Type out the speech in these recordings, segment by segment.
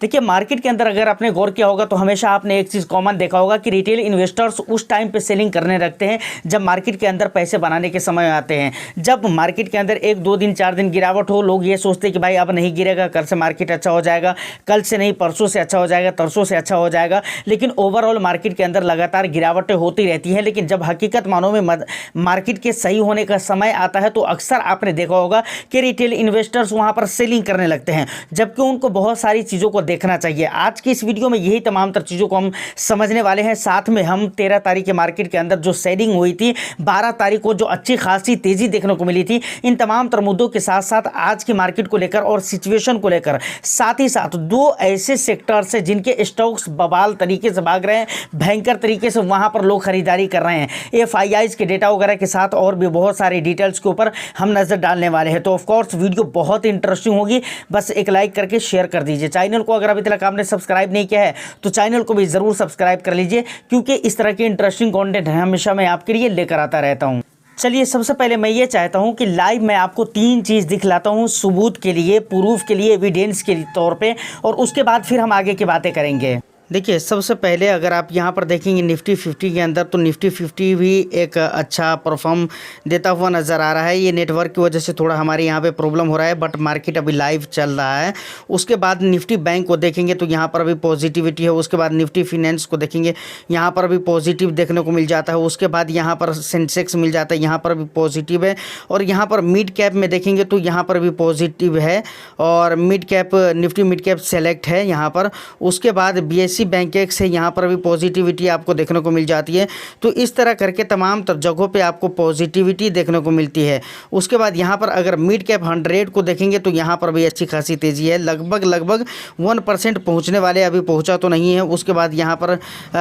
देखिए मार्केट के अंदर अगर आपने गौर किया होगा तो हमेशा आपने एक चीज़ कॉमन देखा होगा कि रिटेल इन्वेस्टर्स उस टाइम पे सेलिंग करने रखते हैं जब मार्केट के अंदर पैसे बनाने के समय आते हैं। जब मार्केट के अंदर 1-2 दिन 4 दिन गिरावट हो, लोग ये सोचते हैं कि भाई अब नहीं गिरेगा, कल से मार्केट अच्छा हो जाएगा, कल से नहीं परसों से अच्छा हो जाएगा, तरसों से अच्छा हो जाएगा। लेकिन ओवरऑल मार्केट के अंदर लगातार गिरावटें होती रहती हैं। लेकिन जब हकीकत मानों में मार्केट के सही होने का समय आता है तो अक्सर आपने देखा होगा कि रिटेल इन्वेस्टर्स वहाँ पर सेलिंग करने लगते हैं, जबकि उनको बहुत सारी चीज़ों को देखना चाहिए। आज की इस वीडियो में यही तमाम तर चीज़ों को हम समझने वाले हैं। साथ में हम 13 तारीख के मार्केट के अंदर जो सेलिंग हुई थी, 12 तारीख को जो अच्छी खासी तेज़ी देखने को मिली थी, इन तमाम तर मुद्दों के साथ साथ आज की मार्केट को लेकर और सिचुएशन को लेकर, साथ ही साथ 2 ऐसे सेक्टर्स हैं जिनके स्टॉक्स बवाल तरीके से भाग रहे हैं, भयंकर तरीके से वहाँ पर लोग खरीदारी कर रहे हैं। FIIs के डेटा वगैरह के साथ और भी बहुत सारी डिटेल्स के ऊपर हम नज़र डालने वाले हैं। तो ऑफकोर्स वीडियो बहुत इंटरेस्टिंग होगी, बस एक लाइक करके शेयर कर दीजिए। चैनल को अगर अभी तक आपने सब्सक्राइब नहीं किया है तो चैनल को भी ज़रूर सब्सक्राइब कर लीजिए, क्योंकि इस तरह के इंटरेस्टिंग कंटेंट हमेशा मैं आपके लिए लेकर आता रहता हूं। चलिए सबसे पहले मैं ये चाहता हूं कि लाइव मैं आपको 3 चीज़ दिखलाता हूं, सबूत के लिए, प्रूफ के लिए, एविडेंस के तौर पे, और उसके बाद फिर हम आगे की बातें करेंगे। देखिए सबसे पहले अगर आप यहाँ पर देखेंगे निफ्टी 50 के अंदर, तो निफ्टी 50 भी एक अच्छा परफॉर्म देता हुआ नज़र आ रहा है। ये नेटवर्क की वजह से थोड़ा हमारे यहाँ पे प्रॉब्लम हो रहा है, बट मार्केट अभी लाइव चल रहा है। उसके बाद निफ्टी बैंक को देखेंगे तो यहाँ पर भी पॉजिटिविटी है। उसके बाद निफ्टी फिनेंस को देखेंगे, यहाँ पर भी पॉजिटिव देखने को मिल जाता है। उसके बाद यहाँ पर सेंसेक्स मिल जाता है, यहाँ पर भी पॉजिटिव है। और यहाँ पर मिड कैप में देखेंगे तो यहाँ पर भी पॉजिटिव है, और mid cap Nifty mid cap select है यहाँ पर। उसके बाद BSE बैंक एक्स है, यहाँ पर भी पॉजिटिविटी आपको देखने को मिल जाती है। तो इस तरह करके तमाम जगहों पे आपको पॉजिटिविटी देखने को मिलती है। उसके बाद यहाँ पर अगर मिड कैप 100 को देखेंगे तो यहाँ पर भी अच्छी खासी तेज़ी है, लगभग 1% पहुँचने वाले, अभी पहुँचा तो नहीं है। उसके बाद यहाँ पर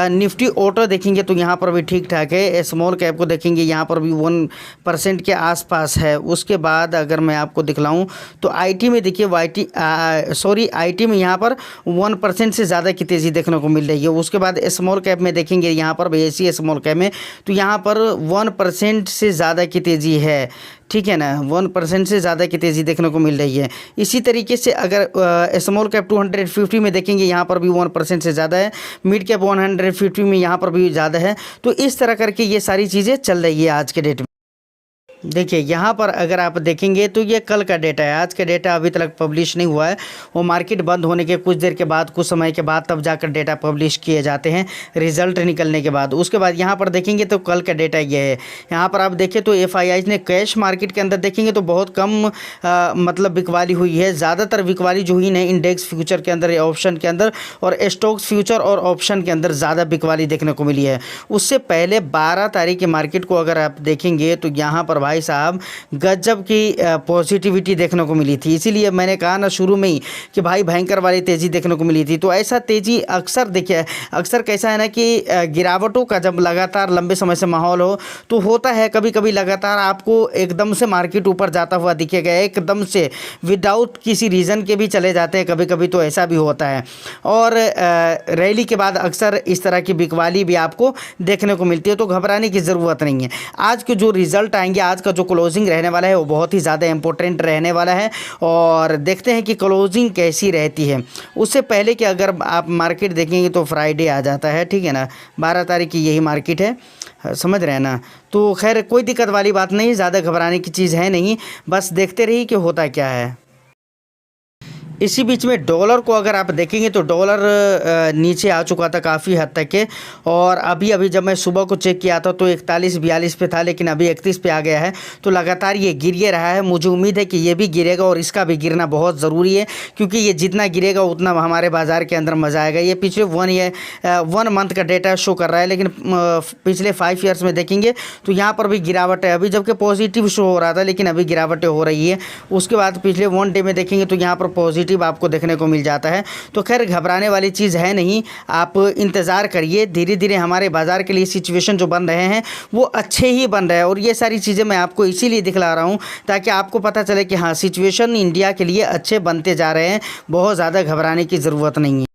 निफ्टी ऑटो देखेंगे तो यहाँ पर भी ठीक ठाक है। स्मॉल कैप को देखेंगे यहाँ पर भी 1% के आसपास है। उसके बाद अगर मैं आपको दिखलाऊँ तो IT में देखिए IT में यहाँ पर 1% से ज़्यादा की तेज़ी देखने को मिल रही है। उसके बाद स्मॉल कैप में देखेंगे यहाँ पर BSE स्मॉल कैप में तो यहाँ पर 1% से ज़्यादा की तेज़ी है, ठीक है ना, 1% से ज़्यादा की तेज़ी देखने को मिल रही है। इसी तरीके से अगर स्मॉल कैप 250 में देखेंगे यहाँ पर भी 1% से ज़्यादा है, मिड कैप 150 में यहाँ पर भी ज़्यादा है। तो इस तरह करके ये सारी चीज़ें चल रही है आज के डेट में। देखिए यहाँ पर अगर आप देखेंगे तो ये कल का डेटा है, आज का डेटा अभी तक पब्लिश नहीं हुआ है। वो मार्केट बंद होने के कुछ देर के बाद, कुछ समय के बाद तब जाकर डेटा पब्लिश किए जाते हैं, रिजल्ट निकलने के बाद। उसके बाद यहाँ पर देखेंगे तो कल का डेटा ये है। यहाँ पर आप देखें तो FIIs ने कैश मार्केट के अंदर देखेंगे तो बहुत कम मतलब बिकवाली हुई है। ज़्यादातर बिकवाली जो हुई है इंडेक्स फ्यूचर के अंदर, ऑप्शन के अंदर, और स्टॉक्स फ्यूचर और ऑप्शन के अंदर ज़्यादा बिकवाली देखने को मिली है। उससे पहले 12 तारीख के मार्केट को अगर आप देखेंगे तो यहाँ पर भाई साहब गजब की पॉजिटिविटी देखने को मिली थी। इसीलिए मैंने कहा ना शुरू में ही कि भाई भयंकर वाली तेज़ी देखने को मिली थी। तो ऐसा तेज़ी अक्सर देखिए, अक्सर कैसा है ना कि गिरावटों का जब लगातार लंबे समय से माहौल हो तो होता है कभी कभी लगातार आपको एकदम से मार्केट ऊपर जाता हुआ दिखेगा, एकदम से विदाउट किसी रीज़न के भी चले जाते हैं कभी कभी, तो ऐसा भी होता है। और रैली के बाद अक्सर इस तरह की बिकवाली भी आपको देखने को मिलती है, तो घबराने की ज़रूरत नहीं है। आज के जो रिज़ल्ट आएंगे, आज का जो क्लोजिंग रहने वाला है वो बहुत ही ज़्यादा इंपॉर्टेंट रहने वाला है, और देखते हैं कि क्लोजिंग कैसी रहती है। उससे पहले कि अगर आप मार्केट देखेंगे तो फ्राइडे आ जाता है, ठीक है ना, 12 तारीख की यही मार्केट है, समझ रहे हैं ना। तो खैर कोई दिक्कत वाली बात नहीं, ज़्यादा घबराने की चीज़ है नहीं, बस देखते रहिए कि होता क्या है। इसी बीच में डॉलर को अगर आप देखेंगे तो डॉलर नीचे आ चुका था काफ़ी हद तक के, और अभी जब मैं सुबह को चेक किया था तो 41-42 पे था, लेकिन अभी 31 पे आ गया है। तो लगातार ये गिर ही रहा है। मुझे उम्मीद है कि ये भी गिरेगा, और इसका भी गिरना बहुत ज़रूरी है, क्योंकि ये जितना गिरेगा उतना हमारे बाज़ार के अंदर मज़ा आएगा। ये पिछले 1 मंथ का डेटा शो कर रहा है, लेकिन पिछले 5 ईयर्स में देखेंगे तो यहाँ पर भी गिरावट है। अभी जबकि पॉजिटिव शो हो रहा था, लेकिन अभी गिरावटें हो रही है। उसके बाद पिछले 1 डे में देखेंगे तो यहाँ पर पॉजिटिव आपको देखने को मिल जाता है। तो खैर घबराने वाली चीज़ है नहीं, आप इंतज़ार करिए। धीरे धीरे हमारे बाज़ार के लिए सिचुएशन जो बन रहे हैं वो अच्छे ही बन रहे हैं, और ये सारी चीज़ें मैं आपको इसीलिए दिखला रहा हूँ ताकि आपको पता चले कि हाँ, सिचुएशन इंडिया के लिए अच्छे बनते जा रहे हैं, बहुत ज़्यादा घबराने की ज़रूरत नहीं है।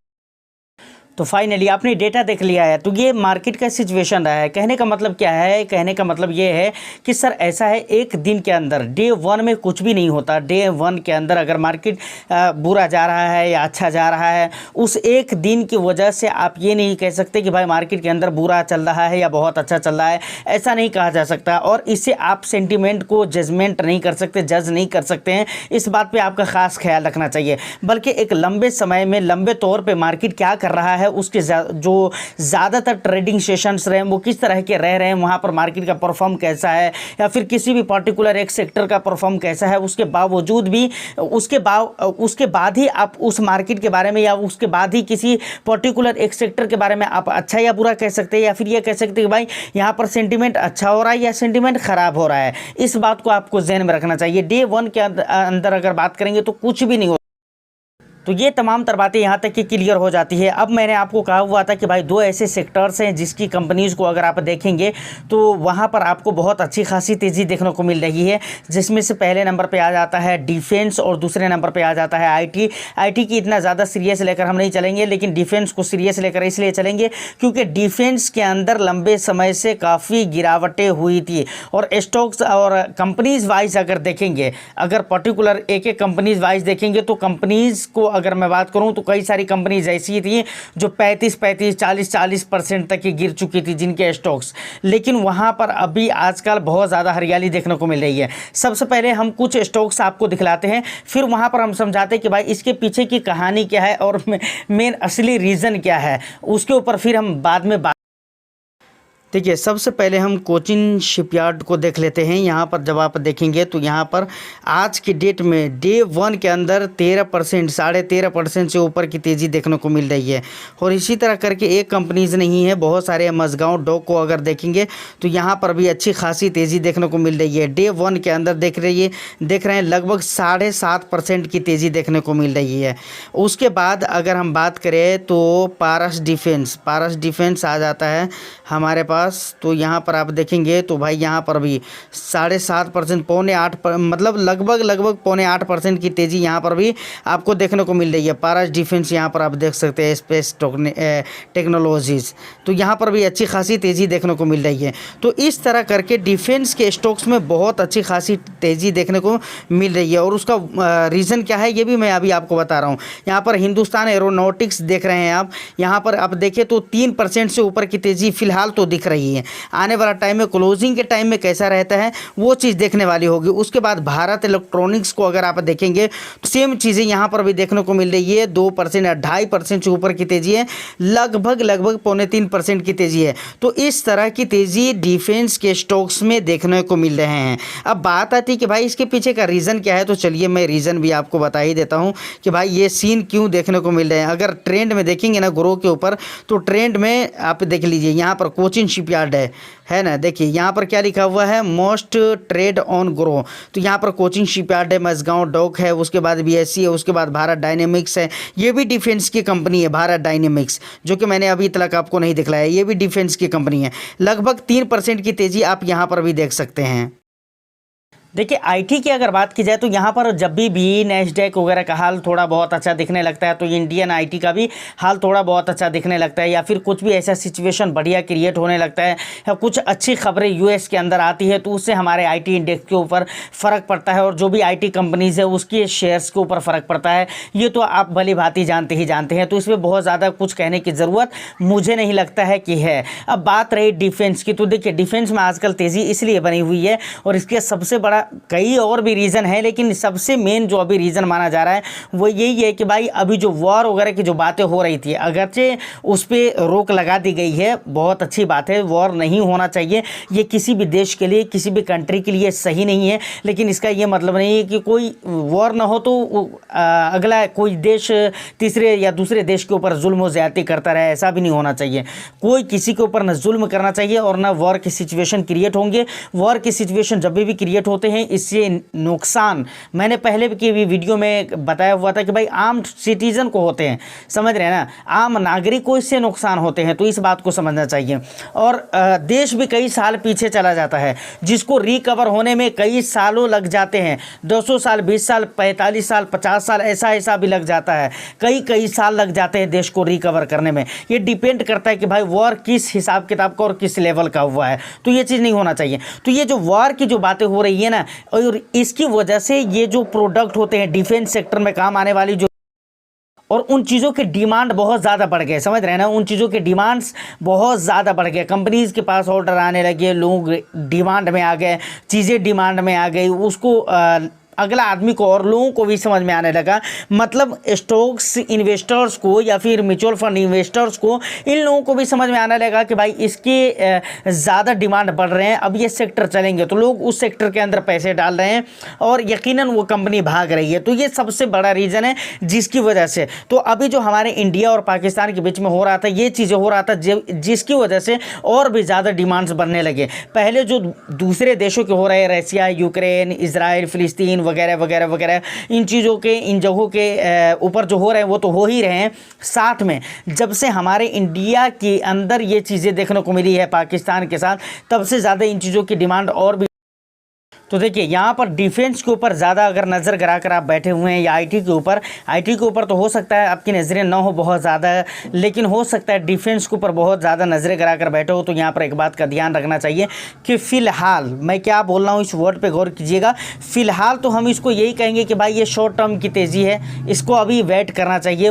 तो फाइनली आपने डेटा देख लिया है, तो ये मार्केट का सिचुएशन रहा है। कहने का मतलब क्या है? कहने का मतलब ये है कि सर ऐसा है, एक दिन के अंदर डे वन में कुछ भी नहीं होता। डे वन के अंदर अगर मार्केट बुरा जा रहा है या अच्छा जा रहा है, उस एक दिन की वजह से आप ये नहीं कह सकते कि भाई मार्केट के अंदर बुरा चल रहा है या बहुत अच्छा चल रहा है, ऐसा नहीं कहा जा सकता। और इससे आप सेंटिमेंट को जजमेंट नहीं कर सकते, जज नहीं कर सकते हैं। इस बात पर आपका खास ख्याल रखना चाहिए। बल्कि एक लंबे समय में, लंबे तौर पर मार्केट क्या कर रहा है, उसके जो ज़्यादातर ट्रेडिंग सेशंस रहे हैं वो किस तरह के रह रहे हैं, वहाँ पर मार्केट का परफॉर्म कैसा है, या फिर किसी भी पर्टिकुलर एक सेक्टर का परफॉर्म कैसा है, उसके बावजूद भी उसके बाद ही आप उस मार्केट के बारे में या उसके बाद ही किसी पर्टिकुलर एक सेक्टर के बारे में आप अच्छा या बुरा कह सकते हैं, या फिर ये कह सकते हैं कि भाई यहाँ पर सेंटिमेंट अच्छा हो रहा है या सेंटिमेंट खराब हो रहा है। इस बात को आपको ध्यान में रखना चाहिए। डे वन के अंदर अगर बात करेंगे तो कुछ भी नहीं हो। तो ये तमाम तर बातें यहाँ तक कि क्लियर हो जाती है। अब मैंने आपको कहा हुआ था कि भाई दो ऐसे सेक्टर्स हैं जिसकी कंपनीज़ को अगर आप देखेंगे तो वहाँ पर आपको बहुत अच्छी खासी तेज़ी देखने को मिल रही है, जिसमें से पहले नंबर पे आ जाता है डिफेंस और दूसरे नंबर पे आ जाता है आईटी। आईटी की इतना ज़्यादा सीरियस लेकर हम नहीं चलेंगे, लेकिन डिफेंस को सीरियस लेकर इसलिए चलेंगे क्योंकि डिफेंस के अंदर लंबे समय से काफ़ी गिरावटें हुई थी। और स्टॉक्स और कंपनीज़ वाइज अगर देखेंगे, अगर पर्टिकुलर एक एक कंपनीज़ वाइज देखेंगे तो कंपनीज़ को अगर मैं बात करूं तो कई सारी कंपनीज ऐसी थी जो 35-35, 40-40% तक की गिर चुकी थी जिनके स्टॉक्स, लेकिन वहां पर अभी आजकल बहुत ज़्यादा हरियाली देखने को मिल रही है। सबसे पहले हम कुछ स्टॉक्स आपको दिखलाते हैं, फिर वहां पर हम समझाते हैं कि भाई इसके पीछे की कहानी क्या है और मेन असली रीज़न क्या है, उसके ऊपर फिर हम बाद में देखिए। सबसे पहले हम कोचिन शिपयार्ड को देख लेते हैं। यहाँ पर जब आप देखेंगे तो यहाँ पर आज की डेट में डे वन के अंदर 13%, 13.5% से ऊपर की तेज़ी देखने को मिल रही है। और इसी तरह करके एक कंपनीज़ नहीं है, बहुत सारे मझगांव डॉक को अगर देखेंगे तो यहाँ पर भी अच्छी खासी तेज़ी देखने को मिल रही है। डे वन के अंदर देख रहे हैं लगभग 7.5% की तेज़ी देखने को मिल रही है। उसके बाद अगर हम बात करें तो पारस डिफेंस आ जाता है हमारे पास। तो यहाँ पर आप देखेंगे तो भाई यहाँ पर भी 7.5%, 7.25%, मतलब लगभग 7.25% की तेज़ी यहाँ पर भी आपको देखने को मिल रही है। पारस डिफेंस यहाँ पर आप देख सकते हैं, स्पेस टेक्नोलॉजीज़, तो यहाँ पर भी अच्छी खासी तेज़ी देखने को मिल रही है। तो इस तरह करके डिफेंस के स्टॉक्स में बहुत अच्छी खासी तेज़ी देखने को मिल रही है। और उसका रीज़न क्या है ये भी मैं अभी आपको बता रहा हूँ। यहाँ पर हिंदुस्तान एरोनॉटिक्स देख रहे हैं आप, यहाँ पर आप देखें तो 3% से ऊपर की तेज़ी फिलहाल तो दिख रही है। आने वाला टाइम में, क्लोजिंग के टाइम में कैसा रहता है वो चीज़ देखने वाली होगी। उसके बाद भारत इलेक्ट्रॉनिक्स को अगर आप देखेंगे तो सेम चीज़ें यहाँ पर भी देखने को मिल रही है। 2% या 2.5% से ऊपर की तेज़ी है, लगभग 2.25% की तेज़ी है। तो इस तरह की तेज़ी डिफेंस के स्टॉक्स में देखने को मिल रहे हैं। अब बात आती है कि भाई इसके पीछे का रीज़न क्या है, तो चलिए मैं रीज़न भी आपको बता ही देता हूँ कि भाई ये सीन क्यों देखने को मिल रहे हैं। अगर ट्रेंड में देखेंगे ना ग्रो के ऊपर, तो ट्रेंड में आप देख लीजिए यहाँ पर कोचिन शिपयार्ड है ना, देखिए यहाँ पर क्या लिखा हुआ है, मोस्ट ट्रेड ऑन ग्रो। तो यहाँ पर कोचिंग शिपयार्ड है, मझगांव डॉक है, उसके बाद बीएससी है, उसके बाद भारत डायनेमिक्स है। ये भी डिफेंस की कंपनी है, भारत डायनेमिक्स, जो कि मैंने अभी तक आपको नहीं दिखलाया, ये भी डिफेंस की कंपनी है। लगभग 3% की तेज़ी आप यहाँ पर भी देख सकते हैं। देखिए आईटी की अगर बात की जाए तो यहाँ पर जब भी नैस्डैक वगैरह का हाल थोड़ा बहुत अच्छा दिखने लगता है तो इंडियन आईटी का भी हाल थोड़ा बहुत अच्छा दिखने लगता है, या फिर कुछ भी ऐसा सिचुएशन बढ़िया क्रिएट होने लगता है या कुछ अच्छी खबरें यूएस के अंदर आती है तो उससे हमारे आईटी इंडेक्स के ऊपर फ़र्क पड़ता है और जो भी आईटी कंपनीज़ है उसके शेयर्स के ऊपर फ़र्क पड़ता है। ये तो आप भली भांति जानते हैं, तो इसमें बहुत ज़्यादा कुछ कहने की ज़रूरत मुझे नहीं लगता है कि है। अब बात रही डिफेंस की, तो देखिए डिफेंस में आजकल तेज़ी इसलिए बनी हुई है और इसके सबसे बड़ा कई और भी रीज़न है, लेकिन सबसे मेन जो अभी रीज़न माना जा रहा है वो यही है कि भाई अभी जो वॉर वगैरह की जो बातें हो रही थी, अगरचे उस पर रोक लगा दी गई है, बहुत अच्छी बात है, वॉर नहीं होना चाहिए, ये किसी भी देश के लिए, किसी भी कंट्री के लिए सही नहीं है। लेकिन इसका ये मतलब नहीं है कि कोई वॉर ना हो तो अगला कोई देश तीसरे या दूसरे देश के ऊपर जुल्म व ज़्यादती करता रहे, ऐसा भी नहीं होना चाहिए। कोई किसी के ऊपर न जुल्म करना चाहिए और ना वॉर की सिचुएशन क्रिएट होंगे। वॉर की सिचुएशन जब भी क्रिएट होते हैं हैं इससे नुकसान मैंने पहले की भी वीडियो में बताया हुआ था कि भाई आम सिटीजन को होते हैं, समझ रहे हैं ना, आम नागरिक को इससे नुकसान होते हैं। तो इस बात को समझना चाहिए। और देश भी कई साल पीछे चला जाता है, जिसको रिकवर होने में कई सालों लग जाते हैं, 200 साल, 20 साल, 45 साल, 50 साल, ऐसा भी लग जाता है, कई साल लग जाते हैं देश को रिकवर करने में। ये डिपेंड करता है कि भाई वॉर किस हिसाब किताब का और किस लेवल का हुआ है। तो ये चीज़ नहीं होना चाहिए। तो ये जो वॉर की जो बातें हो रही है ना, और इसकी वजह से ये जो प्रोडक्ट होते हैं डिफेंस सेक्टर में काम आने वाली जो, और उन चीज़ों के डिमांड बहुत ज़्यादा बढ़ गए, समझ रहे हैं ना, उन चीज़ों के डिमांड्स बहुत ज़्यादा बढ़ गए। कंपनीज़ के पास ऑर्डर आने लगे, लोग डिमांड में आ गए, चीज़ें डिमांड में आ गई, उसको अगला आदमी को और लोगों को भी समझ में आने लगा। मतलब स्टॉक्स इन्वेस्टर्स को या फिर म्यूचुअल फंड इन्वेस्टर्स को, इन लोगों को भी समझ में आने लगा कि भाई इसके ज़्यादा डिमांड बढ़ रहे हैं, अब ये सेक्टर चलेंगे, तो लोग उस सेक्टर के अंदर पैसे डाल रहे हैं और यकीनन वो कंपनी भाग रही है। तो ये सबसे बड़ा रीज़न है जिसकी वजह से तो अभी जो हमारे इंडिया और पाकिस्तान के बीच में हो रहा था, ये चीज़ें हो रहा था जिसकी वजह से और भी ज़्यादा डिमांड्स बढ़ने लगे। पहले जो दूसरे देशों के हो रहे हैं, रशिया, यूक्रेन, इजराइल, फिलिस्तीन वगैरह वगैरह वगैरह, इन चीज़ों के, इन जगहों के ऊपर जो हो रहे हैं वो तो हो ही रहे हैं। साथ में जब से हमारे इंडिया के अंदर ये चीज़ें देखने को मिली है पाकिस्तान के साथ, तब से ज़्यादा इन चीज़ों की डिमांड और भी। तो देखिए यहाँ पर डिफेंस के ऊपर ज़्यादा अगर नज़र करा कर आप बैठे हुए हैं, या आईटी के ऊपर तो हो सकता है आपकी नज़रें ना हो बहुत ज़्यादा, लेकिन हो सकता है डिफेंस के ऊपर बहुत ज़्यादा नज़रें करा कर बैठे हो। तो यहाँ पर एक बात का ध्यान रखना चाहिए कि फ़िलहाल मैं क्या बोल रहा हूँ, इस वर्ड पे गौर कीजिएगा। फ़िलहाल तो हम इसको यही कहेंगे कि भाई ये शॉर्ट टर्म की तेज़ी है, इसको अभी वेट करना चाहिए।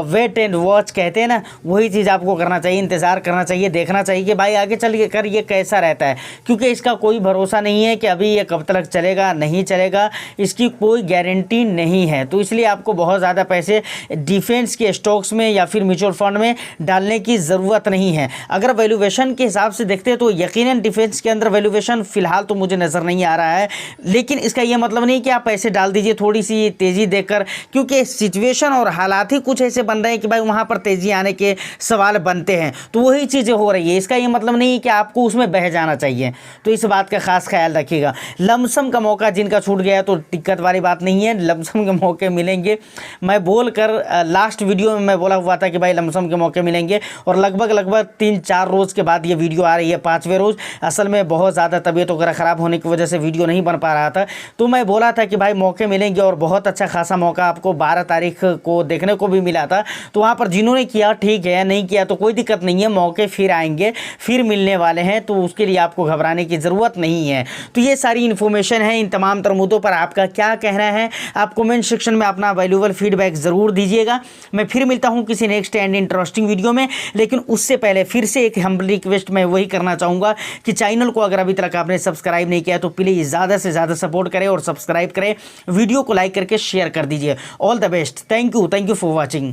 वेट एंड वॉच कहते हैं ना, वही चीज़ आपको करना चाहिए, इंतज़ार करना चाहिए, देखना चाहिए कि भाई आगे चल कर ये कैसा रहता है, क्योंकि इसका कोई भरोसा नहीं है कि अभी ये कब तक चलेगा, नहीं चलेगा, इसकी कोई गारंटी नहीं है। तो इसलिए आपको बहुत ज़्यादा पैसे डिफेंस के स्टॉक्स में या फिर म्यूचुअल फंड में डालने की ज़रूरत नहीं है। अगर वैल्यूएशन के हिसाब से देखते हैं तो यकीनन डिफेंस के अंदर वैल्यूएशन फ़िलहाल तो मुझे नज़र नहीं आ रहा है, लेकिन इसका ये मतलब नहीं कि आप पैसे डाल दीजिए थोड़ी सी तेज़ी देखकर, क्योंकि सिचुएशन और हालात ही कुछ ऐसे बन रहे हैं कि भाई वहाँ पर तेज़ी आने के सवाल बनते हैं। तो वही चीज़ें हो रही है, इसका ये मतलब नहीं कि आपको उसमें बह जाना चाहिए। तो इस बात का खास ख्याल रखिएगा। लमसम का मौका जिनका छूट गया तो दिक्कत वाली बात नहीं है, लमसम के मौके मिलेंगे। मैं बोलकर लास्ट वीडियो में मैं बोला हुआ था कि भाई लमसम के मौके मिलेंगे, और लगभग 3-4 रोज़ के बाद ये वीडियो आ रही है, 5वें रोज़। असल में बहुत ज़्यादा तबीयत वगैरह ख़राब होने की वजह से वीडियो नहीं बन पा रहा था, तो मैं बोला था कि भाई मौके मिलेंगे, और बहुत अच्छा खासा मौका आपको 12 तारीख को देखने को भी मिला था। तो वहाँ पर जिन्होंने किया ठीक है, नहीं किया तो कोई दिक्कत नहीं है, मौके फिर आएंगे, फिर मिलने वाले हैं, तो उसके लिए आपको घबराने की ज़रूरत नहीं है। तो ये सारी इन्फॉर्मेशन है। इन तमाम तर मुद्दों पर आपका क्या कहना है, आप कमेंट सेक्शन में अपना वैल्यूएबल फीडबैक ज़रूर दीजिएगा। मैं फिर मिलता हूँ किसी नेक्स्ट एंड इंटरेस्टिंग वीडियो में, लेकिन उससे पहले फिर से एक हम्बल रिक्वेस्ट मैं वही करना चाहूँगा कि चैनल को अगर अभी तक आपने सब्सक्राइब नहीं किया तो प्लीज़ ज़्यादा से ज़्यादा सपोर्ट करें और सब्सक्राइब करें, वीडियो को लाइक करके शेयर कर दीजिए। All the best, thank you for watching.